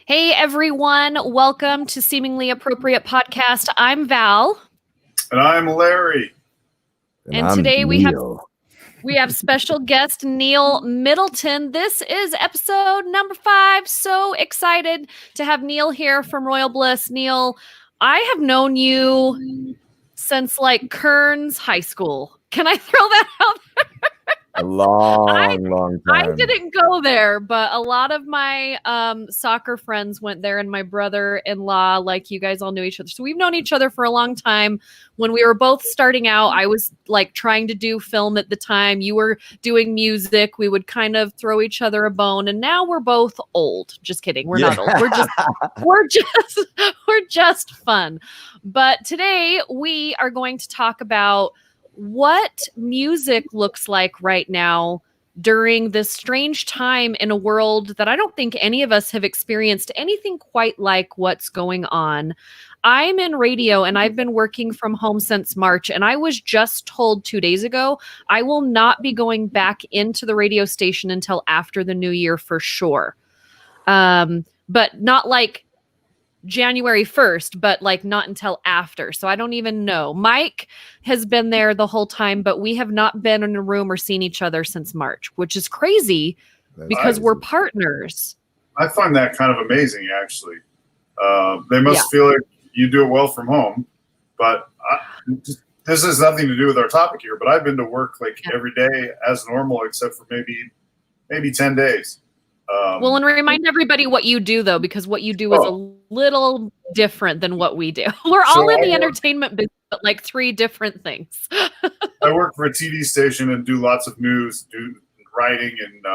Hey everyone, welcome to Seemingly Appropriate Podcast. I'm Val. And I'm Larry. And today we have special guest Neal Middleton. This is episode number 5. So excited to have Neal here from Royal Bliss. Neal, I have known you since like Kearns High School. Can I throw that out there? A long time. I didn't go there, but a lot of my soccer friends went there, and my brother-in-law, like you guys all knew each other. So we've known each other for a long time. When we were both starting out, I was like trying to do film at the time. You were doing music. We would kind of throw each other a bone, and now we're both old. Just kidding. We're not old. We're just fun. But today we are going to talk about what music looks like right now during this strange time in a world that I don't think any of us have experienced anything quite like what's going on. I'm in radio and I've been working from home since March, and I was just told 2 days ago I will not be going back into the radio station until after the new year for sure. But not like January 1st, but like not until after. So I don't even know. Mike has been there the whole time, but we have not been in a room or seen each other since March, which is crazy because we're partners. I find that kind of amazing, actually. They must feel like you do it well from home, but this has nothing to do with our topic here, but I've been to work like every day as normal, except for maybe 10 days. Well, and remind everybody what you do, though, because what you do is a little different than what we do. We're all in the entertainment business, but like 3 different things. I work for a TV station and do lots of news, do writing and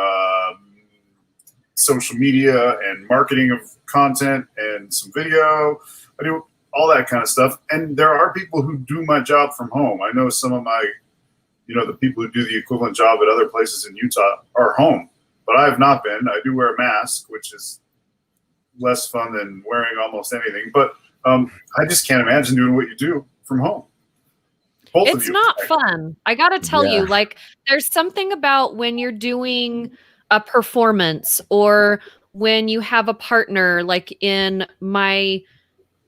social media and marketing of content and some video. I do all that kind of stuff. And there are people who do my job from home. I know some of my, the people who do the equivalent job at other places in Utah are home. But I have not been. I do wear a mask, which is less fun than wearing almost anything. But I just can't imagine doing what you do from home. It's not fun. I got to tell you, like, there's something about when you're doing a performance or when you have a partner, like in my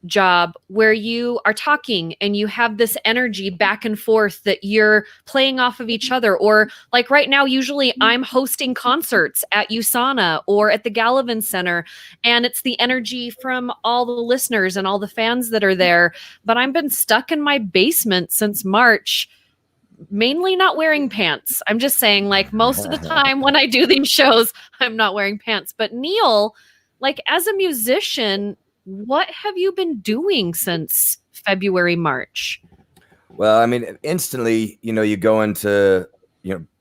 job, where you are talking and you have this energy back and forth that you're playing off of each other. Or like right now, usually I'm hosting concerts at USANA or at the Gallivan Center, and it's the energy from all the listeners and all the fans that are there. But I've been stuck in my basement since March, mainly not wearing pants. I'm just saying, like, most of the time when I do these shows, I'm not wearing pants. But Neal, like, as a musician, what have you been doing since February, March? Well, I mean, instantly, you go into,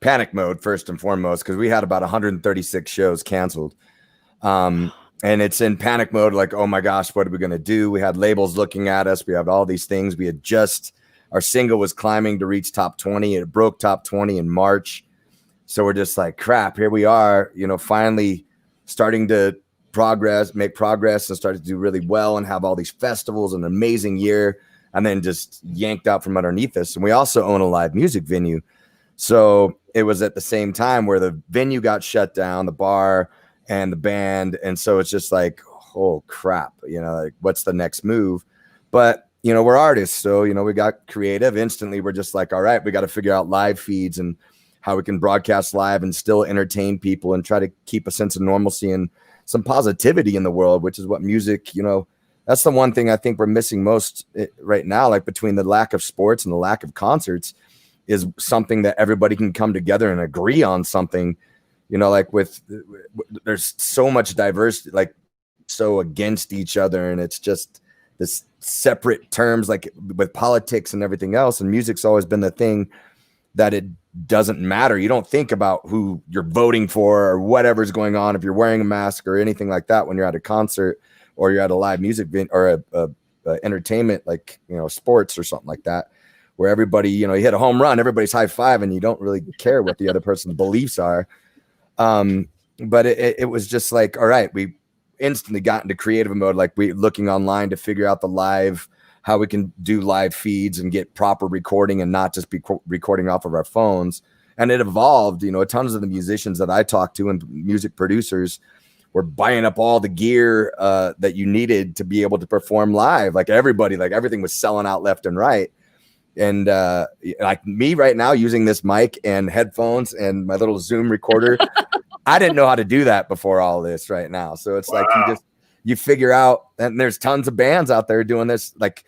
panic mode first and foremost, because we had about 136 shows canceled. And it's in panic mode, like, oh my gosh, what are we going to do? We had labels looking at us. We have all these things. Our single was climbing to reach top 20. It broke top 20 in March. So we're just like, crap, here we are, finally starting to make progress and start to do really well and have all these festivals, an amazing year, and then just yanked out from underneath us. And we also own a live music venue. So it was at the same time where the venue got shut down, the bar and the band. And so it's just like, oh crap, like what's the next move? But, we're artists. So, we got creative instantly. We're just like, all right, we got to figure out live feeds and how we can broadcast live and still entertain people and try to keep a sense of normalcy and some positivity in the world, which is what music, that's the one thing I think we're missing most right now, like between the lack of sports and the lack of concerts, is something that everybody can come together and agree on something, like there's so much diversity, like so against each other. And it's just this separate terms, like with politics and everything else. And music's always been the thing that it doesn't matter. You don't think about who you're voting for or whatever's going on if you're wearing a mask or anything like that when you're at a concert or you're at a live music event or a entertainment, like, sports or something like that, where everybody, you hit a home run, everybody's high five and you don't really care what the other person's beliefs are. But it was just like, all right, we instantly got into creative mode. Like we looking online to figure out how we can do live feeds and get proper recording and not just be recording off of our phones. And it evolved, tons of the musicians that I talked to and music producers were buying up all the gear that you needed to be able to perform live. Like everybody, like everything was selling out left and right. And like me right now using this mic and headphones and my little Zoom recorder, I didn't know how to do that before all this right now. So it's like you figure out, and there's tons of bands out there doing this. Like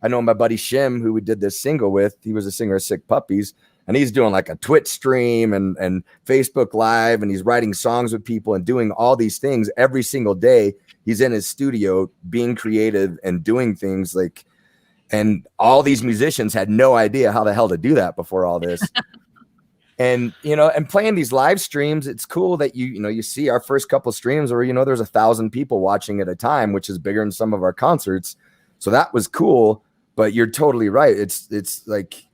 I know my buddy Shim, who we did this single with, he was a singer of Sick Puppies, and he's doing like a Twitch stream and Facebook Live, and he's writing songs with people and doing all these things every single day. He's in his studio being creative and doing things like, and all these musicians had no idea how the hell to do that before all this. And, you know, and playing these live streams, it's cool that you see our first couple of streams where, you know, there's 1,000 people watching at a time, which is bigger than some of our concerts. So that was cool, but you're totally right. It's like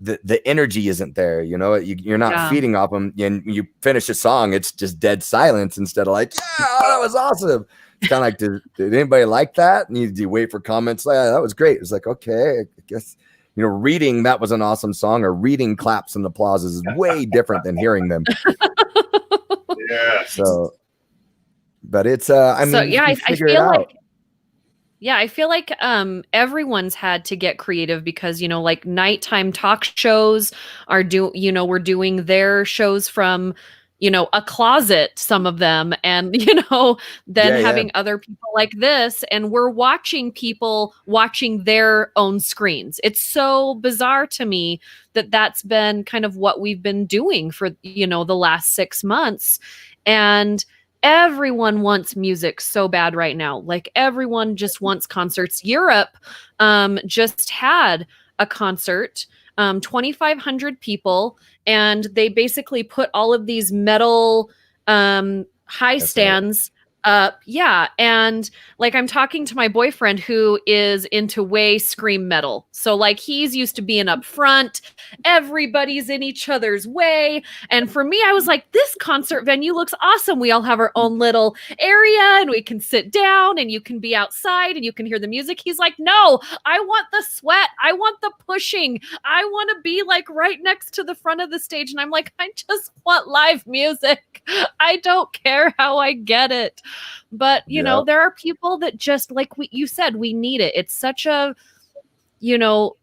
the energy isn't there, you know, you're not feeding off them, and you finish a song, it's just dead silence instead of like, that was awesome. It's kind of like, did anybody like that? And you wait for comments like, that was great. It's like, okay, I guess, you know, reading that was an awesome song, or reading claps and applauses is way different than hearing them. Yeah. So, but it's, I mean, I feel like everyone's had to get creative because, you know, like nighttime talk shows we're doing their shows from, you know, a closet, some of them, and, you know, then having other people like this, and we're watching people watching their own screens. It's so bizarre to me that that's been kind of what we've been doing for, you know, the last 6 months. And everyone wants music so bad right now. Like everyone just wants concerts. Europe just had a concert, 2,500 people, and they basically put all of these metal high stands up. Yeah. And like, I'm talking to my boyfriend who is into way scream metal. So like, he's used to being up front, everybody's in each other's way. And for me, I was like, this concert venue looks awesome. We all have our own little area and we can sit down and you can be outside and you can hear the music. He's like, no, I want the sweat. I want the pushing. I want to be like right next to the front of the stage. And I'm like, I just want live music. I don't care how I get it. But, you know, there are people that just, like you said, we need it. It's such a, you know,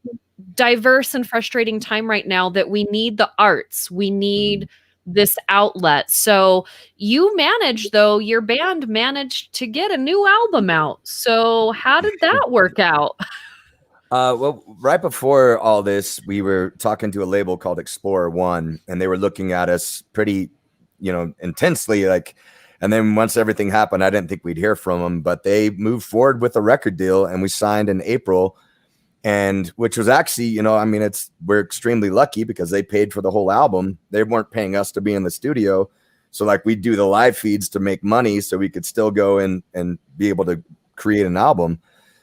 diverse and frustrating time right now that we need the arts. We need this outlet. So your band managed to get a new album out. So how did that work out? Well, right before all this, we were talking to a label called Explorer One, and they were looking at us pretty, you know, intensely, like. And then once everything happened, I didn't think we'd hear from them, but they moved forward with a record deal, and we signed in April, and which was actually, you know, I mean, we're extremely lucky because they paid for the whole album. They weren't paying us to be in the studio. So like we do the live feeds to make money so we could still go in and be able to create an album.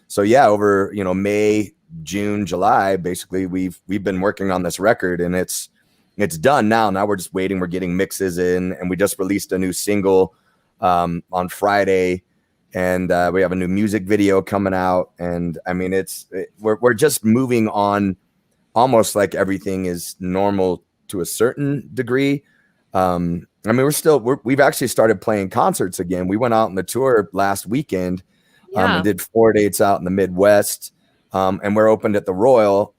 So yeah, over, you know, May, June, July, basically we've been working on this record, and it's done now. Now we're just waiting. We're getting mixes in, and we just released a new single on Friday, and we have a new music video coming out. And I mean, we're just moving on, almost like everything is normal to a certain degree. I mean, we've actually started playing concerts again. We went out on the tour last weekend, and did 4 dates out in the Midwest, and we're opened at the Royal,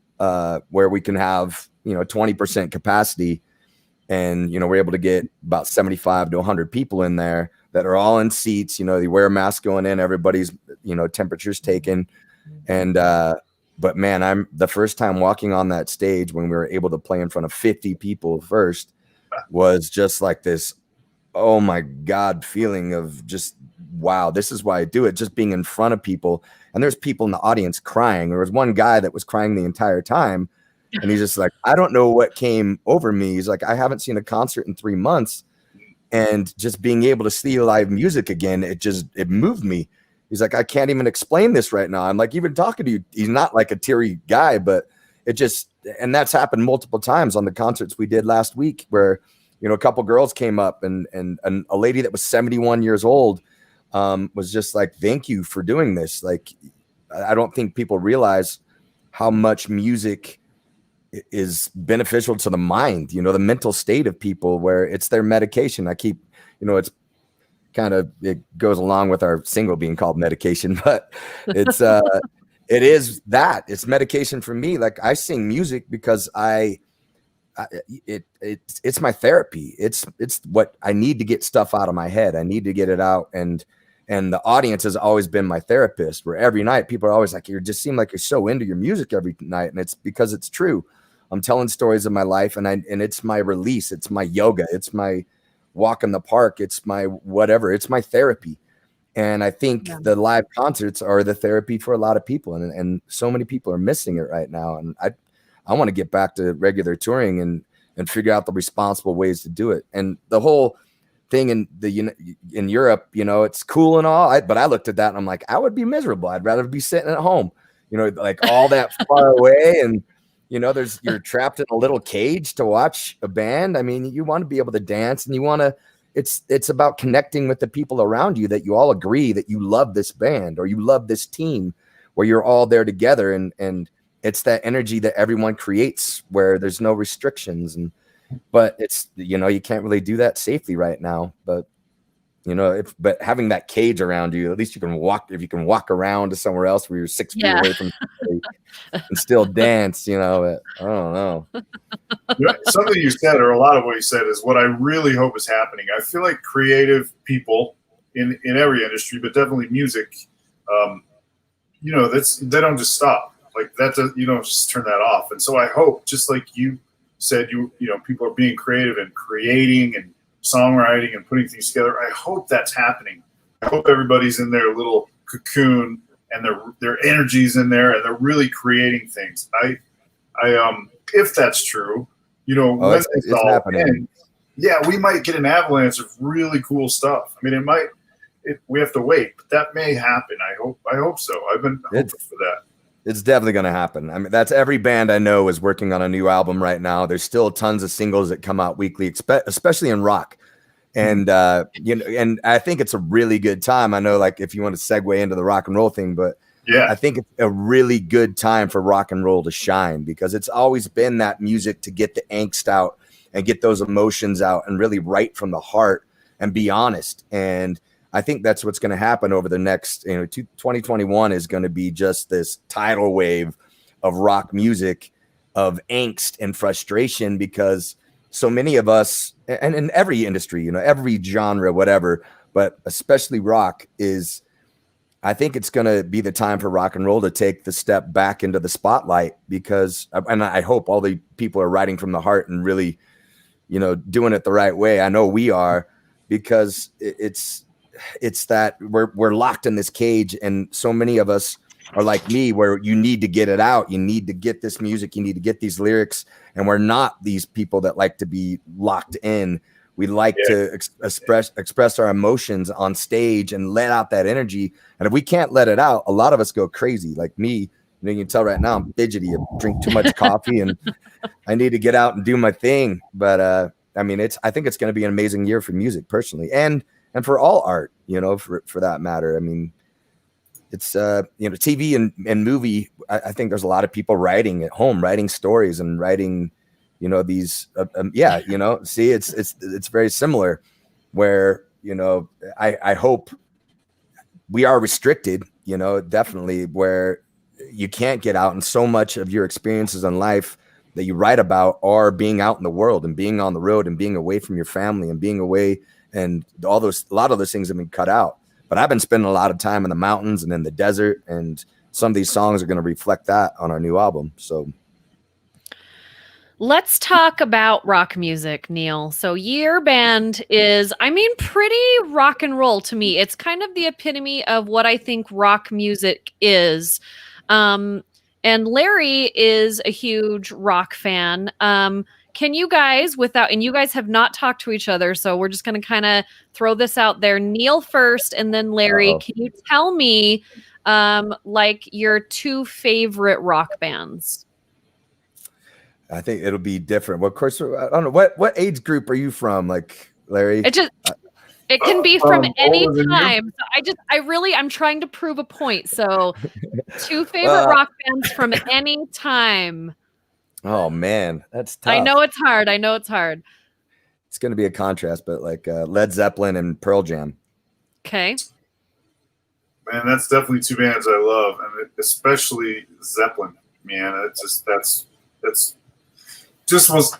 where we can have, you know, 20% capacity, and, you know, we're able to get about 75 to 100 people in there that are all in seats. You know, they wear a mask going in, everybody's, you know, temperature's taken. And, but man, I'm the first time walking on that stage when we were able to play in front of 50 people first was just like this, oh my God, feeling of just, wow, this is why I do it. Just being in front of people. And there's people in the audience crying. There was one guy that was crying the entire time. And he's just like, I don't know what came over me. He's like, I haven't seen a concert in 3 months. And just being able to see live music again, it moved me. He's like, I can't even explain this right now. I'm like, even talking to you, he's not like a teary guy, but and that's happened multiple times on the concerts we did last week, where, you know, a couple girls came up and a lady that was 71 years old was just like, thank you for doing this. Like, I don't think people realize how much music is beneficial to the mind, you know, the mental state of people, where it's their medication. I keep, you know, kind of, it goes along with our single being called Medication, but it's it is that it's medication for me. Like I sing music because it's my therapy. It's what I need to get stuff out of my head. I need to get it out, and the audience has always been my therapist, where every night people are always like, you just seem like you're so into your music every night. And it's because it's true. I'm telling stories of my life, and it's my release. It's my yoga. It's my walk in the park. It's my whatever. It's my therapy. And I think the live concerts are the therapy for a lot of people. And so many people are missing it right now. And I want to get back to regular touring and figure out the responsible ways to do it. And the whole thing in Europe, it's cool and all, but I looked at that and I'm like, I would be miserable. I'd rather be sitting at home, like all that far away. And, you're trapped in a little cage to watch a band. I mean, you want to be able to dance, and it's about connecting with the people around you that you all agree that you love this band or you love this team, where you're all there together. And it's that energy that everyone creates where there's no restrictions. But it's, you can't really do that safely right now. But, but having that cage around you, at least you can walk around to somewhere else where you're 6 feet away from somebody and still dance, I don't know. Something you said, or a lot of what you said, is what I really hope is happening. I feel like creative people in every industry, but definitely music, they don't just stop like that. You don't just turn that off. And so I hope, just like you said, people are being creative and creating and songwriting and putting things together. I hope that's happening. I hope everybody's in their little cocoon and their energy's in there and they're really creating things. If that's true, when it's all happening. We might get an avalanche of really cool stuff. I mean, we have to wait, but that may happen. I hope so. I've been hoping for that. It's definitely going to happen. I mean, that's every band I know is working on a new album right now. There's still tons of singles that come out weekly, especially in rock. And, and I think it's a really good time. I know, like, if you want to segue into the rock and roll thing, but I think it's a really good time for rock and roll to shine, because it's always been that music to get the angst out and get those emotions out and really write from the heart and be honest. And I think that's what's going to happen over the next, 2021 is going to be just this tidal wave of rock music, of angst and frustration, because so many of us, and in every industry, every genre, whatever, but especially rock I think it's going to be the time for rock and roll to take the step back into the spotlight, because, and I hope all the people are writing from the heart and really, doing it the right way. I know we are, because it's that we're locked in this cage, and so many of us are like me, where you need to get it out. You need to get this music. You need to get these lyrics. And we're not these people that like to be locked in. We like to express our emotions on stage and let out that energy. And if we can't let it out, a lot of us go crazy. Like me, you can tell right now I'm fidgety. I drink too much coffee, and I need to get out and do my thing. But I mean, I think it's going to be an amazing year for music personally, and for all art, for that matter. I mean, it's TV and movie. I think there's a lot of people writing at home, writing stories and writing, these. See, it's very similar. Where I hope we are restricted. Definitely where you can't get out, and so much of your experiences in life that you write about are being out in the world and being on the road and being away from your family and being away, and a lot of those things have been cut out. But I've been spending a lot of time in the mountains and in the desert, and some of these songs are going to reflect that on our new album. So let's talk about rock music, Neal. So your band is, pretty rock and roll to me. It's kind of the epitome of what I think rock music is. And Larry is a huge rock fan. Can you guys, and you guys have not talked to each other, so we're just going to kind of throw this out there. Neal first, and then Larry. Can you tell me, your 2 favorite rock bands? I think it'll be different. Well, of course, I don't know. What age group are you from, like, Larry? It can be from any time. So I'm trying to prove a point. So 2 favorite rock bands from any time. Oh man, that's tough. I know it's hard. It's going to be a contrast, but like Led Zeppelin and Pearl Jam. Man, that's definitely two bands I love, and especially Zeppelin. Man, that's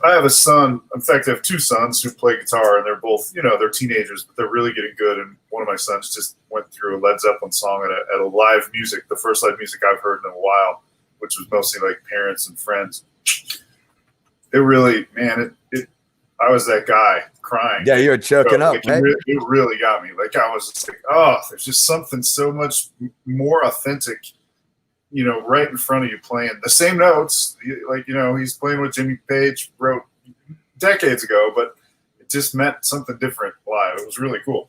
I have a son. In fact, I have two sons who play guitar, and they're both, they're teenagers, but they're really getting good. And one of my sons just went through a Led Zeppelin song at a live music, the first live music I've heard in a while, which was mostly like parents and friends. It really, man, I was that guy crying. Yeah, you were choking up. Right? It really got me. Like, I was just like, oh, there's just something so much more authentic, right in front of you playing the same notes. Like, he's playing what Jimmy Page wrote decades ago, but it just meant something different live. It was really cool.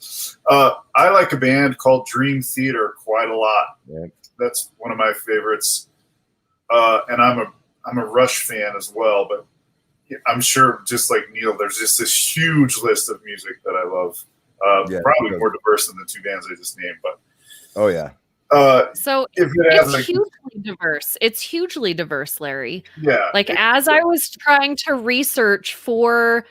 I like a band called Dream Theater quite a lot. Yeah. That's one of my favorites. And I'm a Rush fan as well, but I'm sure, just like Neal, there's just this huge list of music that I love. Probably more diverse than the two bands I just named, but oh yeah. So it's hugely diverse. It's hugely diverse, Larry. Yeah. Like, as I was trying to research for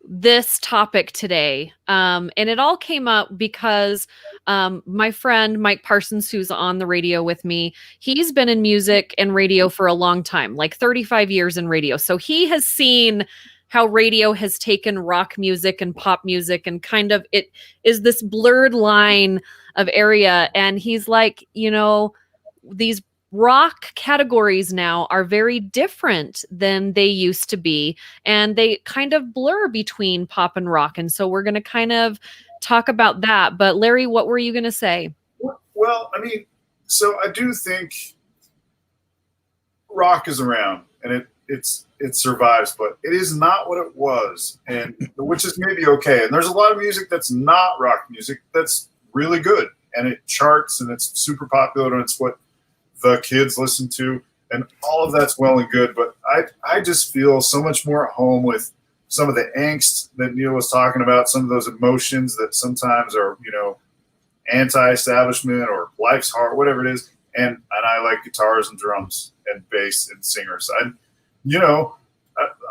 this topic today, and it all came up because my friend Mike Parsons, who's on the radio with me, he's been in music and radio for a long time, like 35 years in radio. So he has seen how radio has taken rock music and pop music, and kind of it is this blurred line of area. And he's like, these rock categories now are very different than they used to be, and they kind of blur between pop and rock. And so we're going to kind of talk about that. But Larry, what were you going to say? Well, I mean, so I do think rock is around, and it survives, but it is not what it was, and which is maybe okay. And there's a lot of music that's not rock music that's really good, and it charts, and it's super popular, and it's what the kids listen to, and all of that's well and good. But I just feel so much more at home with some of the angst that Neal was talking about, some of those emotions that sometimes are, anti-establishment or life's hard, whatever it is. And I like guitars and drums and bass and singers. I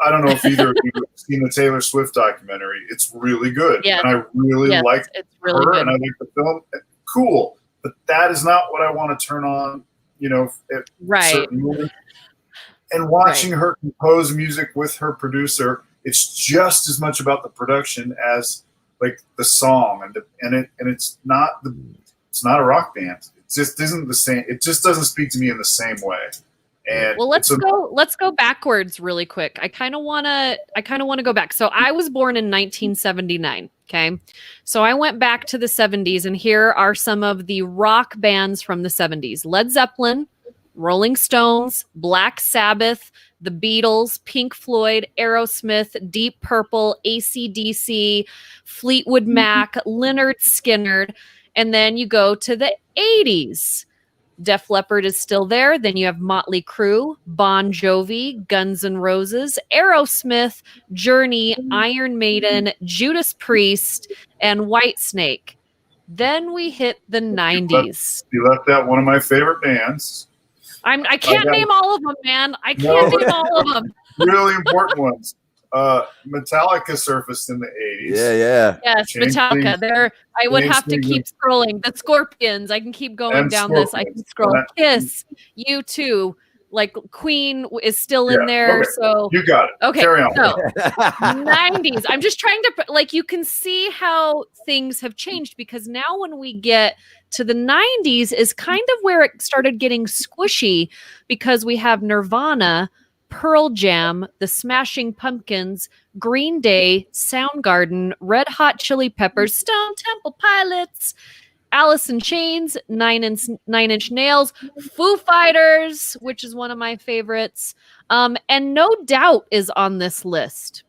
don't know if either of you have seen the Taylor Swift documentary. It's really good. Yeah. And I really like really her, good. and I like the film. Cool. But that is not what I want to turn on, at certain moments. And watching her compose music with her producer, it's just as much about the production as like the song, and it's not a rock band. It just isn't the same. It just doesn't speak to me in the same way. And well, let's go backwards really quick. I kind of want to go back. So I was born in 1979. Okay. So I went back to the 70s, and here are some of the rock bands from the 70s: Led Zeppelin, Rolling Stones, Black Sabbath, the Beatles, Pink Floyd, Aerosmith, Deep Purple, AC/DC, Fleetwood Mac, Lynyrd Skynyrd. And then you go to the 80s. Def Leppard is still there. Then you have Motley Crue, Bon Jovi, Guns N' Roses, Aerosmith, Journey, Iron Maiden, Judas Priest, and Whitesnake. Then we hit the 90s. You left out one of my favorite bands. I can't name all of them, man. I can't name all of them. Really important ones. Metallica surfaced in the 80s. Yeah. Yes, Metallica. I would have to keep scrolling. The Scorpions. I can keep going down this. I can scroll. Kiss. U2. Like Queen is still in there. Okay. So you got it. Okay. Carry on. So 90s. I'm just trying to you can see how things have changed, because now when we get to the 90s is kind of where it started getting squishy, because we have Nirvana, Pearl Jam, the Smashing Pumpkins, Green Day, Soundgarden, Red Hot Chili Peppers, Stone Temple Pilots, Alice in Chains, Nine Inch Nails, Foo Fighters, which is one of my favorites, and No Doubt is on this list.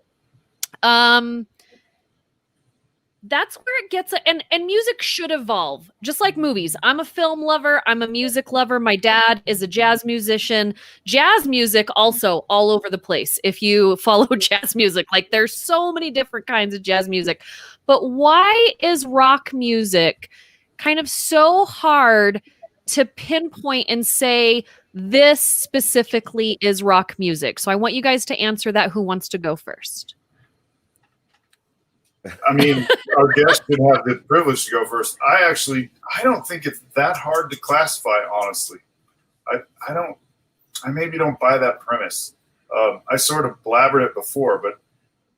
That's where it gets, and music should evolve, just like movies. I'm a film lover. I'm a music lover. My dad is a jazz musician. Jazz music also all over the place. If you follow jazz music, like there's so many different kinds of jazz music. But why is rock music kind of so hard to pinpoint and say this specifically is rock music? So I want you guys to answer that. Who wants to go first? I mean, our guest should have the privilege to go first. I don't think it's that hard to classify, honestly. I maybe don't buy that premise. I sort of blabbered it before, but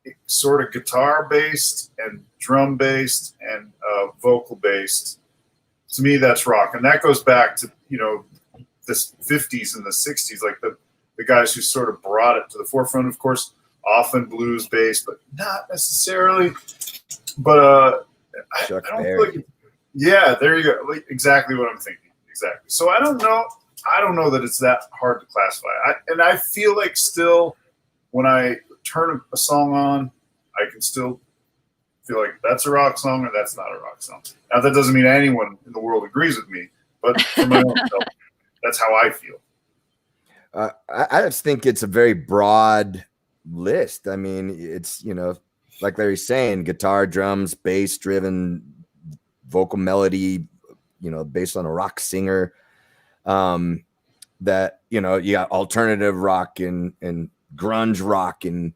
it's sort of guitar based and drum based and vocal based. To me, that's rock, and that goes back to the 50s and the 60s, like the guys who sort of brought it to the forefront. Of course, often blues based, but not necessarily. But I don't feel like. Yeah, there you go. Like, exactly what I'm thinking. Exactly. So I don't know. I don't know that it's that hard to classify. I feel like still, when I turn a song on, I can still feel like that's a rock song or that's not a rock song. Now, that doesn't mean anyone in the world agrees with me, but for my own self, that's how I feel. I just think it's a very broad list. I mean, it's, like Larry's saying, guitar, drums, bass driven, vocal melody, based on a rock singer. That, you got alternative rock and grunge rock and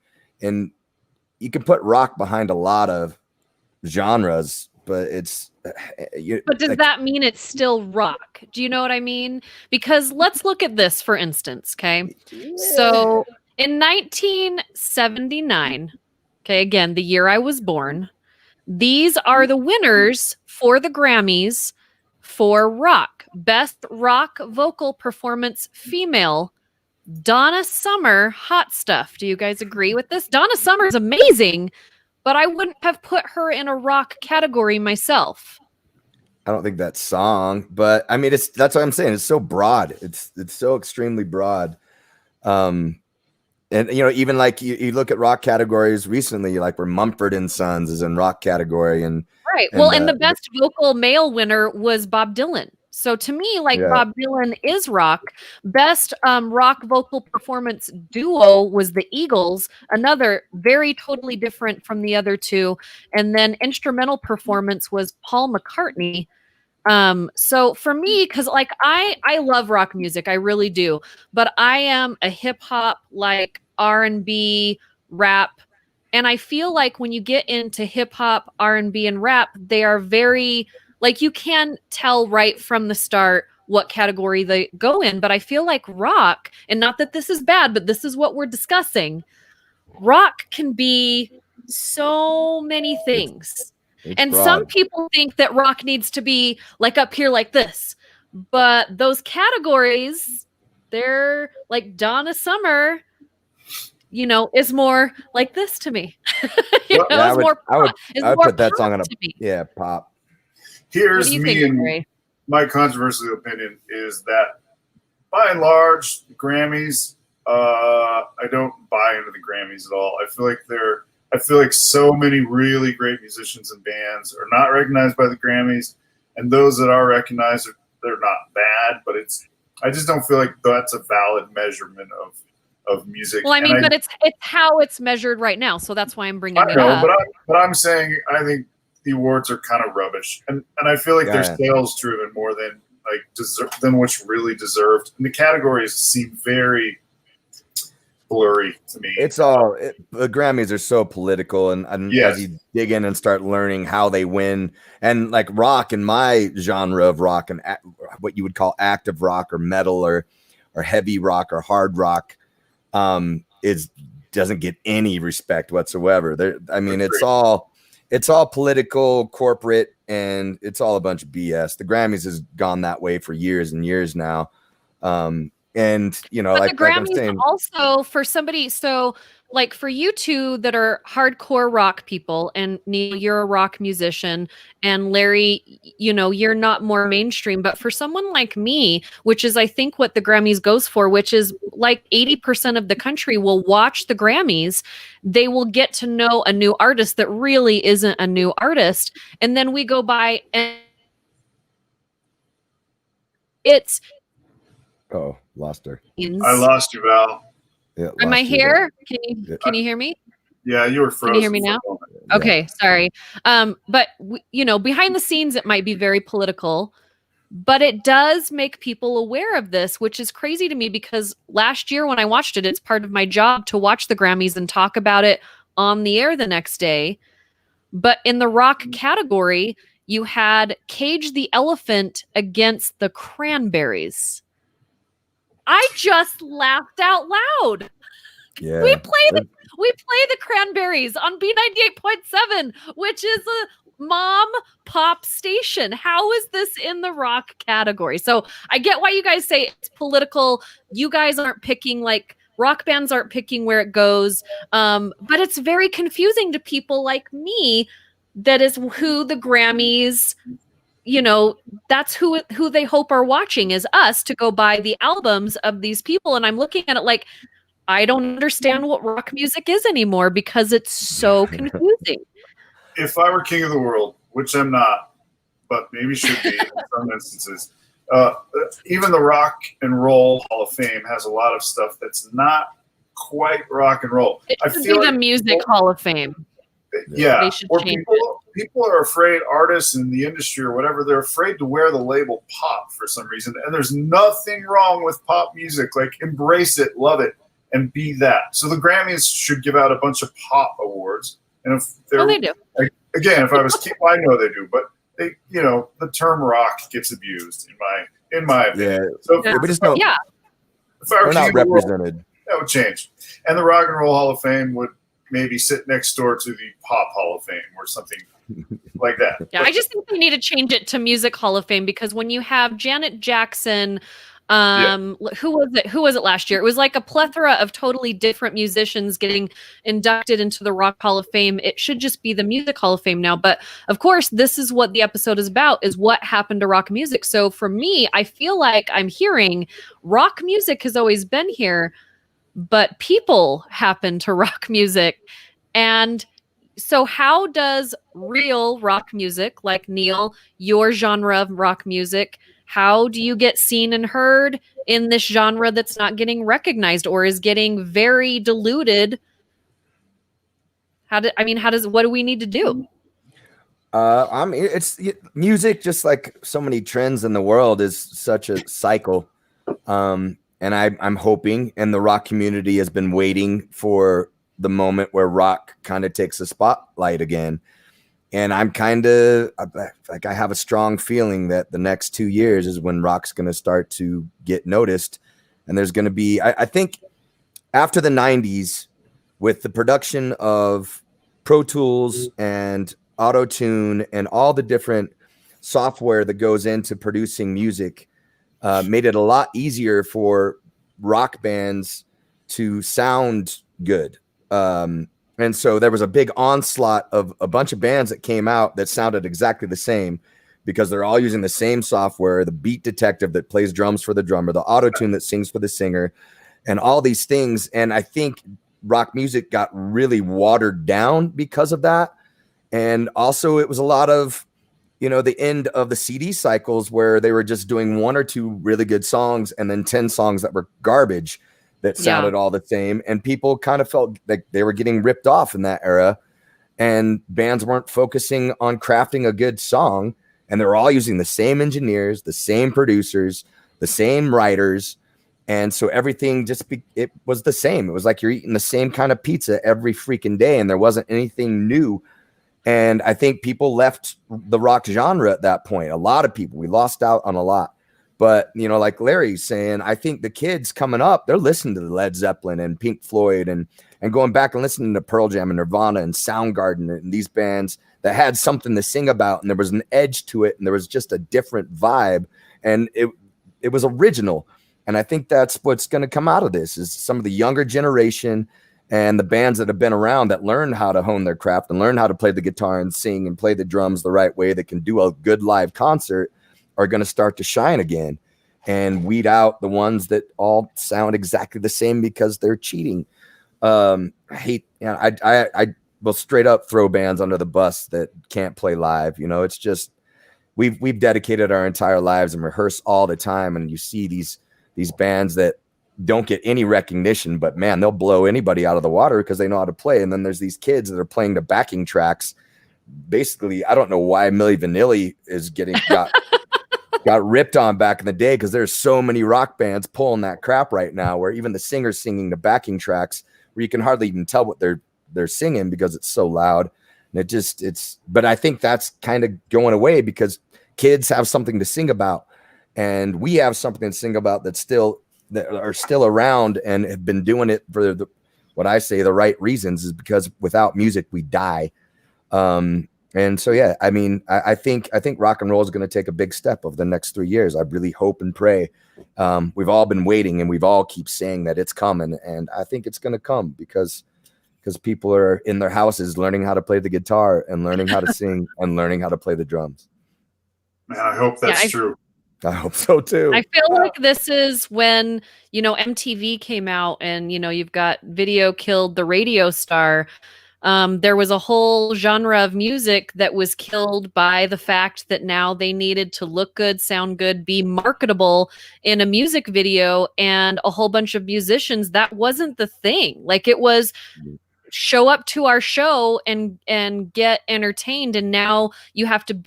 you can put rock behind a lot of genres, but it's but does that mean it's still rock? Do you know what I mean? Because let's look at this, for instance. Okay. Yeah. So in 1979, okay, again, the year I was born, these are the winners for the Grammys for rock. Best rock vocal performance female, Donna Summer, Hot Stuff. Do you guys agree with this? Donna Summer is amazing, but I wouldn't have put her in a rock category myself. I don't think that song, but I mean, that's what I'm saying. It's so broad. It's so extremely broad. And even like you look at rock categories recently, like where Mumford & Sons is in rock category, and right. Well, and the best vocal male winner was Bob Dylan. So to me, Bob Dylan is rock. Best rock vocal performance duo was the Eagles, another very totally different from the other two. And then instrumental performance was Paul McCartney. So for me, because I love rock music, I really do, but I am a hip hop, R&B, rap. And I feel like when you get into hip hop, R&B, and rap, they are very, you can tell right from the start what category they go in. But I feel like rock, and not that this is bad, but this is what we're discussing. Rock can be so many things. And broad. Some people think that rock needs to be up here like this. But those categories, they're like Donna Summer, is more like this to me. I would put that song on pop. Here's me and my controversial opinion is that by and large, the Grammys, I don't buy into the Grammys at all. I feel like so many really great musicians and bands are not recognized by the Grammys, and those that are recognized, they're not bad, but I just don't feel like that's a valid measurement of music. Well, I mean, but it's how it's measured right now, so that's why I'm bringing it up. But I'm saying I think the awards are kind of rubbish, and I feel like they're sales driven more than than what's really deserved. And the categories seem very blurry to me. The Grammys are so political, and as you dig in and start learning how they win, and rock, in my genre of rock, and what you would call active rock or metal or heavy rock or hard rock, doesn't get any respect whatsoever. It's all political, corporate, and it's all a bunch of BS. The Grammys has gone that way for years and years now. And the Grammys also, for somebody, so for you two that are hardcore rock people, and Neal, you're a rock musician, and Larry, you're not more mainstream, but for someone like me, which is I think what the Grammys goes for, which is 80% of the country will watch the Grammys, they will get to know a new artist that really isn't a new artist, and then we go by and it's lost her. I lost you, Val. Yeah, am I here? Can you hear me? Yeah, you were frozen. Can you hear me now? Okay, sorry. But behind the scenes, it might be very political, but it does make people aware of this, which is crazy to me because last year when I watched it, it's part of my job to watch the Grammys and talk about it on the air the next day. But in the rock category, you had Cage the Elephant against the Cranberries. I just laughed out loud. Yeah. We play the Cranberries on B98.7, which is a mom pop station. How is this in the rock category? So I get why you guys say it's political. You guys aren't picking, like, rock bands aren't picking where it goes. But it's very confusing to people like me. That is who the Grammys, that's who they hope are watching, is us, to go buy the albums of these people. And I'm looking at it like, I don't understand what rock music is anymore because it's so confusing. If I were king of the world, which I'm not, but maybe should be in some instances, even the Rock and Roll Hall of Fame has a lot of stuff that's not quite rock and roll. It should be the Music Hall of Fame. Yeah, they should or change people are afraid, artists in the industry or whatever, they're afraid to wear the label pop for some reason. And there's nothing wrong with pop music. Like, embrace it, love it, and be that. So the Grammys should give out a bunch of pop awards. And if they do. Again, if I was king, I know they do, but they, the term rock gets abused in my opinion. Yeah. So we just don't. Yeah. If I were We're king not of the world, represented. that would change. And the Rock and Roll Hall of Fame would maybe sit next door to the Pop Hall of Fame or something like that. Yeah, I just think they need to change it to Music Hall of Fame, because when you have Janet Jackson, who was it last year? It was like a plethora of totally different musicians getting inducted into the Rock Hall of Fame. It should just be the Music Hall of Fame now. But of course, this is what the episode is about, is what happened to rock music. So for me, I feel like I'm hearing rock music has always been here, but people happen to rock music. And so how does real rock music, like Neal, your genre of rock music, how do you get seen and heard in this genre that's not getting recognized or is getting very diluted? What do we need to do? It's music, just like so many trends in the world, is such a cycle. And I'm hoping, and the rock community has been waiting for the moment where rock kind of takes the spotlight again. And I'm kind of like, I have a strong feeling that the next 2 years is when rock's going to start to get noticed. And there's going to be, I think after the 90s, with the production of Pro Tools and Auto-Tune and all the different software that goes into producing music, made it a lot easier for rock bands to sound good. And so there was a big onslaught of a bunch of bands that came out that sounded exactly the same, because they're all using the same software, the beat detective that plays drums for the drummer, the auto-tune that sings for the singer, and all these things. And I think rock music got really watered down because of that. And also it was a lot of, the end of the CD cycles where they were just doing 1 or 2 really good songs and then 10 songs that were garbage that sounded all the same. And people kind of felt like they were getting ripped off in that era, and bands weren't focusing on crafting a good song. And they were all using the same engineers, the same producers, the same writers. And so everything it was the same. It was like you're eating the same kind of pizza every freaking day, and there wasn't anything new. And I think people left the rock genre at that point. A lot of people, we lost out on a lot. But, like Larry's saying, I think the kids coming up, they're listening to Led Zeppelin and Pink Floyd and going back and listening to Pearl Jam and Nirvana and Soundgarden and these bands that had something to sing about, and there was an edge to it, and there was just a different vibe, and it was original. And I think that's what's going to come out of this, is some of the younger generation and the bands that have been around that learn how to hone their craft and learn how to play the guitar and sing and play the drums the right way, that can do a good live concert, are going to start to shine again, and weed out the ones that all sound exactly the same because they're cheating. I will straight up throw bands under the bus that can't play live. It's just, we've dedicated our entire lives and rehearse all the time. And you see these bands that don't get any recognition, but man, they'll blow anybody out of the water because they know how to play. And then there's these kids that are playing the backing tracks. Basically, I don't know why Milli Vanilli got ripped on back in the day, because there's so many rock bands pulling that crap right now, where even the singer's singing the backing tracks where you can hardly even tell what they're singing because it's so loud. And but I think that's kind of going away because kids have something to sing about, and we have something to sing about that are still around and have been doing it for what I say the right reasons, is because without music we die. And so, yeah, I mean, I think rock and roll is going to take a big step over the next 3 years. I really hope and pray. We've all been waiting, and we've all keep saying that it's coming, and I think it's going to come because people are in their houses learning how to play the guitar and learning how to sing and learning how to play the drums. Man, I hope that's true. I hope so too. I feel like this is when, MTV came out and, you've got video killed the radio star. There was a whole genre of music that was killed by the fact that now they needed to look good, sound good, be marketable in a music video, and a whole bunch of musicians, that wasn't the thing. Like, it was show up to our show and get entertained, and now you have to.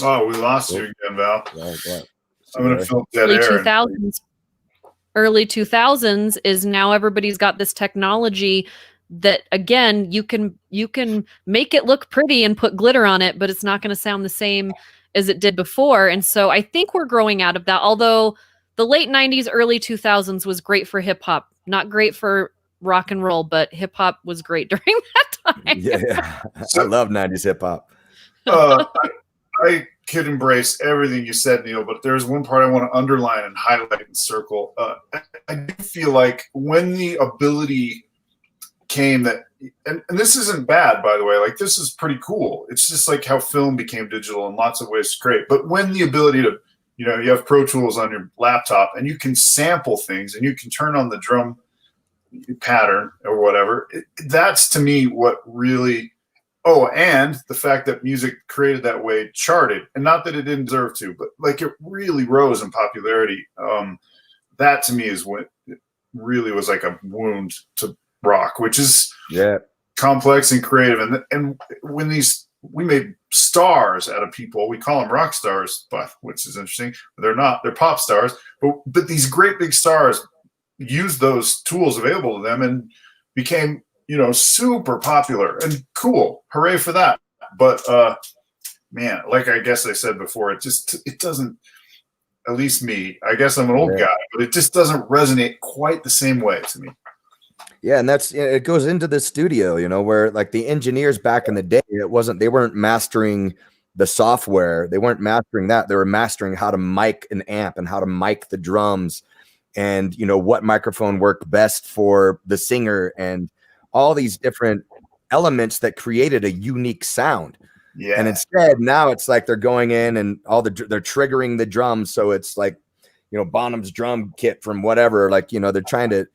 Oh, we lost you again, Val. I'm gonna fill dead air. Early 2000s is now everybody's got this technology that, again, you can make it look pretty and put glitter on it, but it's not going to sound the same as it did before. And so I think we're growing out of that. Although the late 90s, early 2000s was great for hip hop, not great for rock and roll, but hip hop was great during that time. Yeah. I love 90s hip hop. I could embrace everything you said, Neal, but there's one part I want to underline and highlight and circle. I do feel like when the ability came that, and this isn't bad, by the way, like, this is pretty cool. It's just like how film became digital in lots of ways. It's great. But when the ability to, you have Pro Tools on your laptop and you can sample things and you can turn on the drum pattern or whatever, that's to me what really. Oh, and the fact that music created that way charted, and not that it didn't deserve to, but like it really rose in popularity. That to me is what really was like a wound to rock, which is complex and creative. And when we made stars out of people, we call them rock stars, but which is interesting. They're not; they're pop stars. But these great big stars used those tools available to them and became, super popular and cool. Hooray for that. But man, like I guess I said before, it doesn't, at least me, I guess I'm an old guy, but it just doesn't resonate quite the same way to me. Yeah, and it goes into the studio, where like the engineers back in the day, they weren't mastering the software. They weren't mastering that. They were mastering how to mic an amp and how to mic the drums and, what microphone worked best for the singer and all these different elements that created a unique sound. Yeah. And instead, now it's like they're going in and they're triggering the drums. So it's like, Bonham's drum kit from whatever, like, they're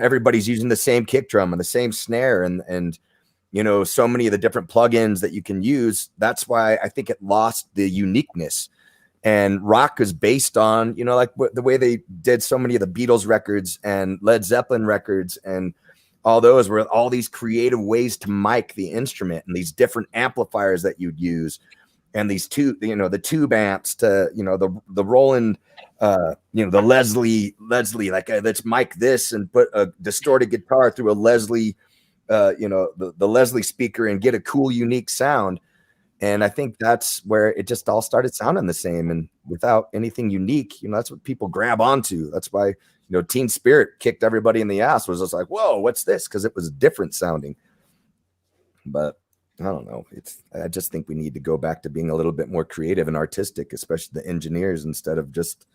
everybody's using the same kick drum and the same snare and so many of the different plugins that you can use. That's why I think it lost the uniqueness. And rock is based on, like the way they did so many of the Beatles records and Led Zeppelin records and all those were all these creative ways to mic the instrument and these different amplifiers that you'd use and these the tube amps to, the Roland, the Leslie, like let's mic this and put a distorted guitar through a Leslie, the Leslie speaker and get a cool, unique sound. And I think that's where it just all started sounding the same. And without anything unique, that's what people grab onto. That's why, Teen Spirit kicked everybody in the ass, was just like, whoa, what's this? Because it was different sounding. But I don't know. I just think we need to go back to being a little bit more creative and artistic, especially the engineers, instead of just,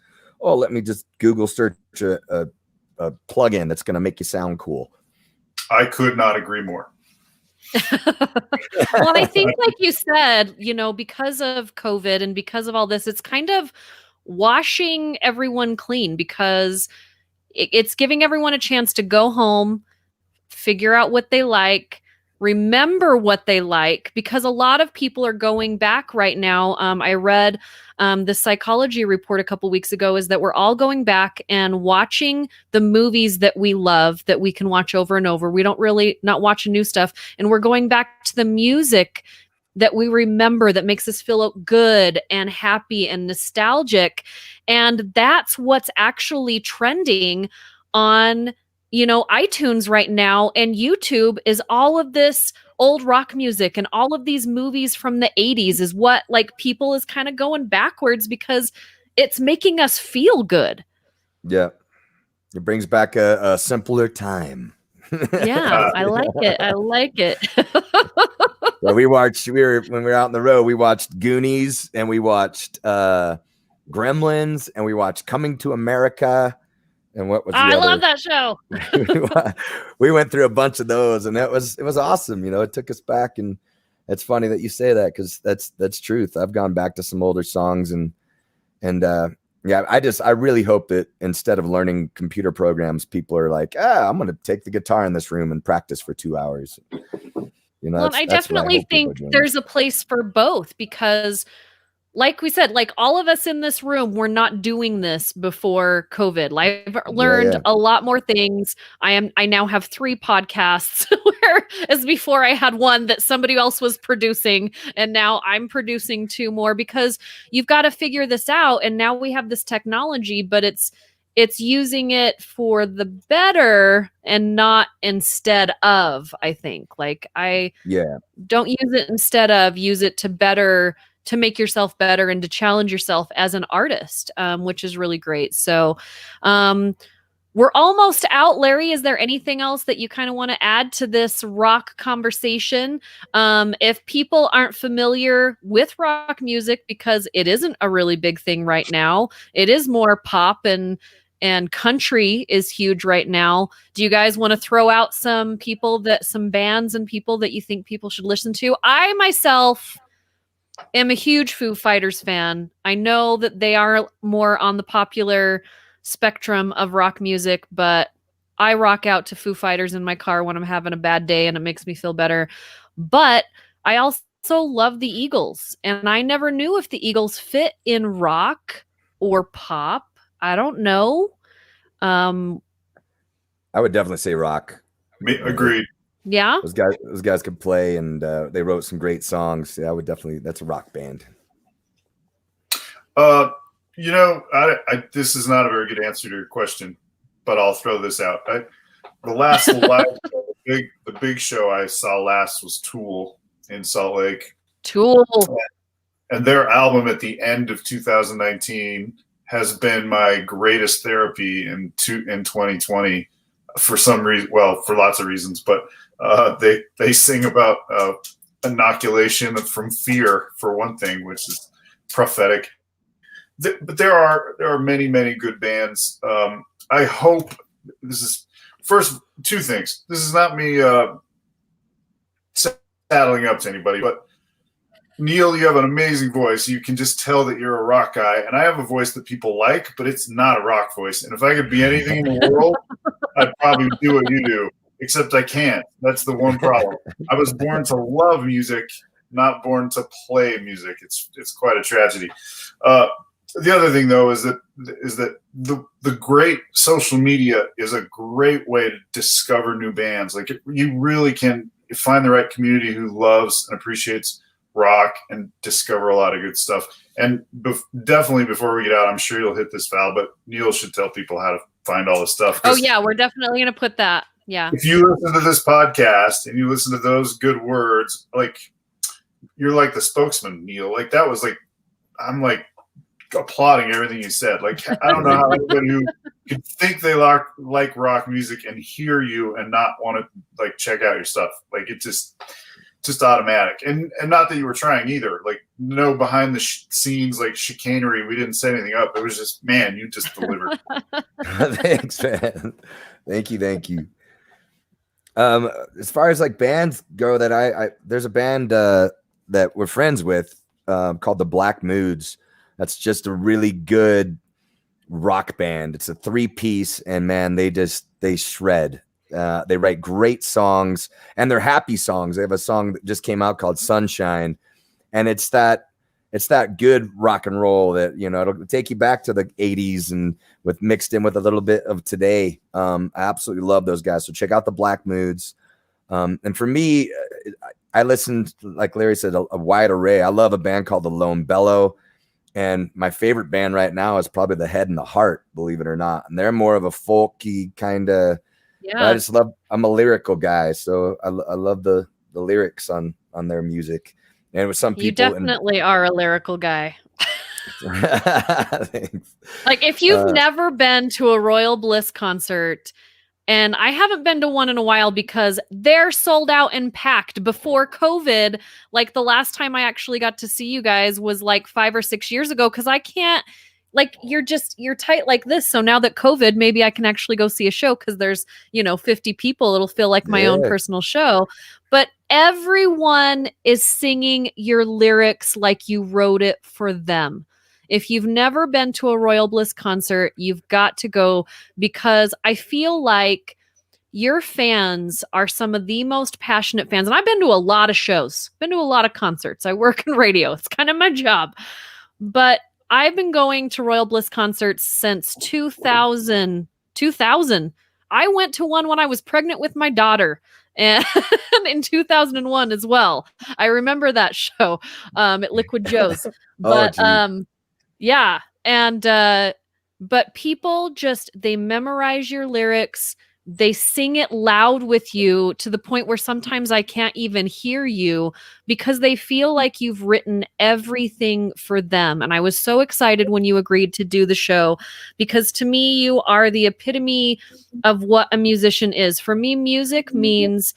let me just Google search a plugin that's going to make you sound cool. I could not agree more. Well, I think, like you said, because of COVID and because of all this, it's kind of washing everyone clean because it's giving everyone a chance to go home, figure out what they like, remember what they like, because a lot of people are going back right now. I read the psychology report a couple weeks ago is that we're all going back and watching the movies that we love, that we can watch over and over. We don't really not watching new stuff. And we're going back to the music that we remember that makes us feel good and happy and nostalgic. And that's what's actually trending on iTunes right now, and YouTube is all of this old rock music and all of these movies from the 80s is what like people is kind of going backwards because it's making us feel good. Yeah. It brings back a simpler time. Yeah, I like it. I like it. Well, when we were out on the road, we watched Goonies and we watched Gremlins and we watched Coming to America. And what was I love that show. We went through a bunch of those, and it was awesome. It took us back, and it's funny that you say that because that's truth. I've gone back to some older songs, and yeah, I really hope that instead of learning computer programs, people are like, I'm going to take the guitar in this room and practice for 2 hours. Well, I definitely think there's a place for both because, like we said, like all of us in this room, we're not doing this before COVID. Like, I've learned a lot more things. I now have 3 podcasts, whereas before I had one that somebody else was producing, and now I'm producing 2 more because you've got to figure this out. And now we have this technology, but it's using it for the better and not instead of. I think like don't use it instead of, use it to make yourself better and to challenge yourself as an artist, which is really great. So we're almost out. Larry, is there anything else that you kind of want to add to this rock conversation? If people aren't familiar with rock music, because it isn't a really big thing right now, it is more pop and country is huge right now. Do you guys want to throw out some bands and people that you think people should listen to? I myself am a huge Foo Fighters fan. I know that they are more on the popular spectrum of rock music, but I rock out to Foo Fighters in my car when I'm having a bad day and it makes me feel better. But I also love the Eagles, and I never knew if the Eagles fit in rock or pop. I don't know. I would definitely say rock. Agreed. Yeah, those guys could play, and they wrote some great songs. Yeah, I would definitely. That's a rock band. This is not a very good answer to your question, but I'll throw this out. The big show I saw last was Tool in Salt Lake. Tool, and their album at the end of 2019 has been my greatest therapy in 2020 for some reason. Well, for lots of reasons, but. They sing about inoculation from fear, for one thing, which is prophetic. But there are many, many good bands. I hope this is first 2 things. This is not me saddling up to anybody, but Neal, you have an amazing voice. You can just tell that you're a rock guy, and I have a voice that people like, but it's not a rock voice. And if I could be anything in the world, I'd probably do what you do. Except I can't. That's the one problem. I was born to love music, not born to play music. It's quite a tragedy. The other thing, though, is that the great social media is a great way to discover new bands. Like you really can find the right community who loves and appreciates rock and discover a lot of good stuff. And definitely before we get out, I'm sure you'll hit this, Val, but Neal should tell people how to find all this stuff. Oh yeah, we're definitely going to put that. Yeah. If you listen to this podcast and you listen to those good words, like you're like the spokesman, Neal. Like that was like, I'm like applauding everything you said. Like, I don't know how anybody who could think they like rock music and hear you and not want to like check out your stuff. Like it just automatic. And not that you were trying either. Like no behind the scenes, like chicanery. We didn't set anything up. It was just, man, you just delivered. Thanks, man. Thank you. As far as like bands go, that I there's a band that we're friends with called the Black Moods. That's just a really good rock band. It's a 3-piece, and man, they shred. They write great songs, and they're happy songs. They have a song that just came out called Sunshine, and it's that good rock and roll that, it'll take you back to the 80s and mixed in with a little bit of today. I absolutely love those guys. So check out the Black Moods. And for me, I listened, like Larry said, a wide array. I love a band called the Lone Bellow. And my favorite band right now is probably the Head and the Heart, believe it or not. And they're more of a folky kind of But I just love. I'm a lyrical guy, so I love the lyrics on their music. And with some people, you definitely are a lyrical guy. Like if you've never been to a Royal Bliss concert, and I haven't been to one in a while because they're sold out and packed. Before COVID, like the last time I actually got to see you guys was like 5 or 6 years ago, because I can't, like, you're tight like this. So now that COVID, maybe I can actually go see a show because there's, 50 people. It'll feel like my own personal show. But everyone is singing your lyrics like you wrote it for them. If you've never been to a Royal Bliss concert, you've got to go, because I feel like your fans are some of the most passionate fans. And I've been to a lot of shows, been to a lot of concerts. I work in radio. It's kind of my job. But I've been going to Royal Bliss concerts since 2000. I went to one when I was pregnant with my daughter, and in 2001 as well. I remember that show at Liquid Joe's. But yeah. And, but people they memorize your lyrics. They sing it loud with you to the point where sometimes I can't even hear you, because they feel like you've written everything for them. And I was so excited when you agreed to do the show, because to me, you are the epitome of what a musician is. For me, music means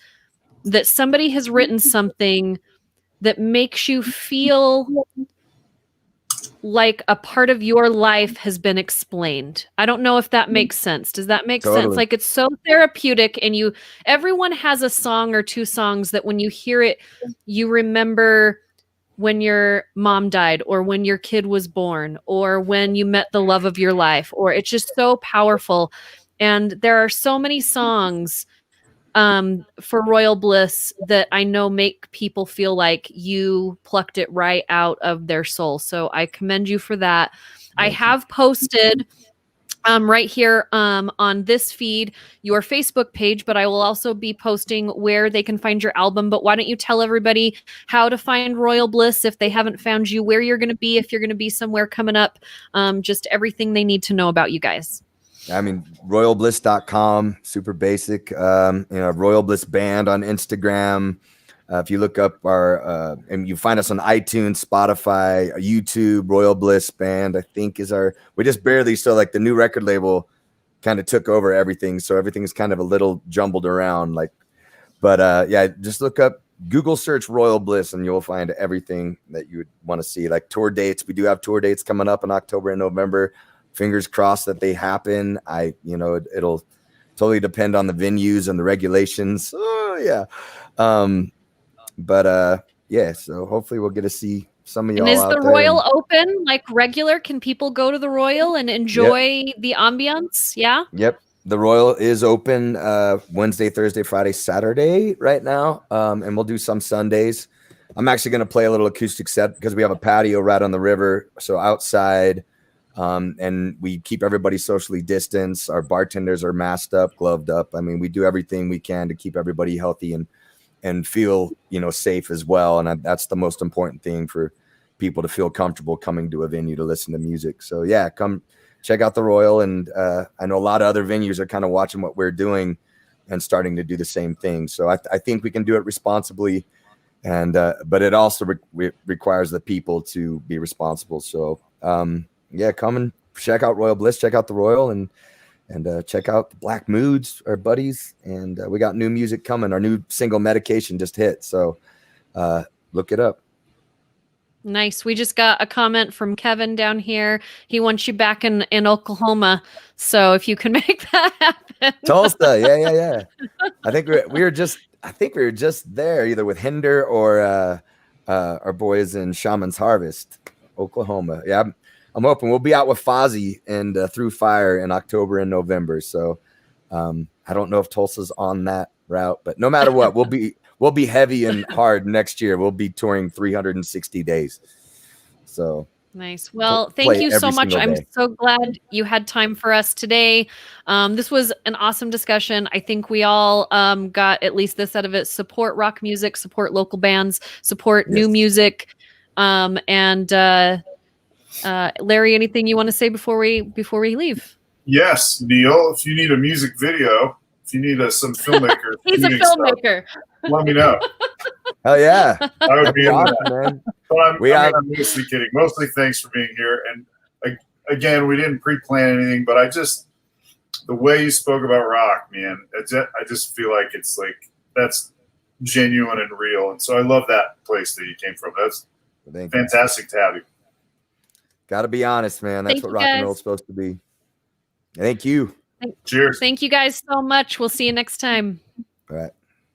that somebody has written something that makes you feel like a part of your life has been explained. I don't know if that makes sense. Does that make sense? Like, it's so therapeutic, and everyone has a song or two songs that when you hear it, you remember when your mom died, or when your kid was born, or when you met the love of your life, or it's just so powerful. And there are so many songs for Royal Bliss that I know make people feel like you plucked it right out of their soul. So I commend you for that. I have posted right here on this feed your Facebook page, but I will also be posting where they can find your album. But why don't you tell everybody how to find Royal Bliss if they haven't found you, where you're going to be, if you're going to be somewhere coming up, just everything they need to know about you guys. I mean, royalbliss.com, super basic. Royal Bliss Band on Instagram. If you look up and you find us on iTunes, Spotify, YouTube, Royal Bliss Band, I think we just barely, so like the new record label kind of took over everything. So everything's kind of a little jumbled around, just look up, Google search Royal Bliss, and you'll find everything that you would want to see, like tour dates. We do have tour dates coming up in October and November. Fingers crossed that they happen. It'll totally depend on the venues and the regulations. Oh yeah. So hopefully we'll get to see some of y'all out there. And is the Royal open like regular? Can people go to the Royal and enjoy the ambience? Yeah. Yep. The Royal is open Wednesday, Thursday, Friday, Saturday right now. And we'll do some Sundays. I'm actually going to play a little acoustic set because we have a patio right on the river. So outside, and we keep everybody socially distanced. Our bartenders are masked up, gloved up. I mean, we do everything we can to keep everybody healthy and feel, safe as well. And that's the most important thing for people to feel comfortable coming to a venue to listen to music. So yeah, come check out the Royal. And I know a lot of other venues are kind of watching what we're doing and starting to do the same thing. So I think we can do it responsibly. And but it also requires the people to be responsible. So come and check out Royal Bliss, check out the Royal, and check out the Black Moods, our buddies. And we got new music coming. Our new single Medication just hit. So look it up. Nice. We just got a comment from Kevin down here. He wants you back in Oklahoma. So if you can make that happen. Tulsa. Yeah. I think we were just there either with Hinder or our boys in Shaman's Harvest, Oklahoma. Yeah. I'm hoping we'll be out with Fozzy and Through Fire in October and November. So I don't know if Tulsa's on that route, but no matter what, we'll be heavy and hard next year. We'll be touring 360 days. So nice. Well, thank you so much. I'm so glad you had time for us today. This was an awesome discussion. I think we all got at least this out of it. Support rock music, support local bands, support new music. Larry, anything you want to say before we leave? Yes, Neil, if you need a music video, if you need some filmmaker, he's a filmmaker. Stuff, let me know. Oh yeah, I would be awesome, into that. man. But I'm mostly kidding. Mostly thanks for being here. And again, we didn't pre-plan anything, but the way you spoke about rock, man, I just feel like it's like that's genuine and real. And so I love that place that you came from. That's fantastic to have you. Got to be honest, man. That's what rock and roll is supposed to be. Thank you. Cheers. Thank you guys so much. We'll see you next time. All right.